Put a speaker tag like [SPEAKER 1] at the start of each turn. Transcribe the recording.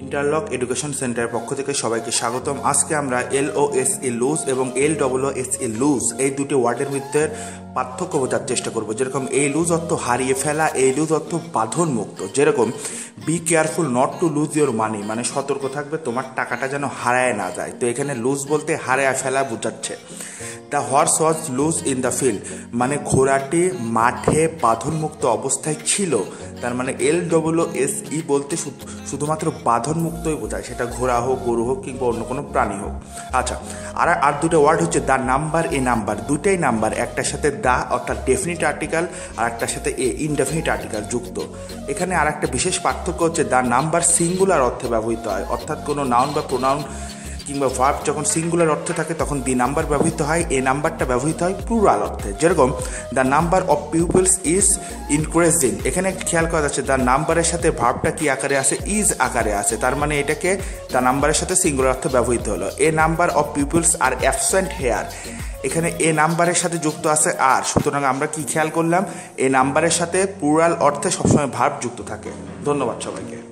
[SPEAKER 1] Interlock education সেন্টারের পক্ষ থেকে সবাইকে স্বাগতম। আজকে আমরা LOSE লুজ এবং LOSE লুজ এই দুটি ওয়ার্ডের মধ্যে পার্থক্য বোঝার চেষ্টা করব। যেরকম এই লুজ অর্থ হারিয়ে ফেলা, এই লুজ অর্থ বাঁধন মুক্ত। যেরকম be careful not to lose your মানি, মানে সতর্ক থাকবে তোমার টাকাটা যেন হারায় না যায়। তো এখানে লুজ বলতে হারায় ফেলা বোঝাচ্ছে। The horse was loose in the field, মানে ঘোড়াটি মাঠে বাঁধনমুক্ত অবস্থায় ছিল। তার মানে LOSE বলতে শুধুমাত্র বাঁধনমুক্তই বোঝায়, সেটা ঘোড়া হোক, গরু হোক কিংবা অন্য কোনো প্রাণী হোক। আচ্ছা, আর দুটো ওয়ার্ড হচ্ছে দ্য নাম্বার, এ নাম্বার। দুটাই নাম্বার, একটার সাথে দ্য অর্থাৎ ডেফিনিট আর্টিকেল আর একটার সাথে এ ইনডেফিনিট আর্টিকেল যুক্ত। এখানে আর একটা বিশেষ পার্থক্য হচ্ছে দ্য নাম্বার সিঙ্গুলার অর্থে ব্যবহৃত হয়, অর্থাৎ কোনো নাউন বা প্রোনাউন কিংবা ভার্ব যখন সিঙ্গুলার অর্থে থাকে তখন দি নাম্বার ব্যবহৃত হয়, এ নাম্বারটা ব্যবহৃত হয় প্লুরাল অর্থে। যেরকম the number of peoples is increasing, এখানে খেয়াল করা যাচ্ছে দ্য নাম্বারের সাথে ভার্বটা কি আকারে আছে, ইজ আকারে আছে। তার মানে এটাকে দ্য নাম্বারের সাথে সিঙ্গুলার অর্থে ব্যবহৃত হলো। A number of peoples are absent here, এখানে এ নাম্বারের সাথে যুক্ত আছে আর, সুতরাং আমরা কি খেয়াল করলাম, এ নাম্বারের সাথে প্লুরাল অর্থে সবসময় ভার্ব যুক্ত থাকে। ধন্যবাদ সবাইকে।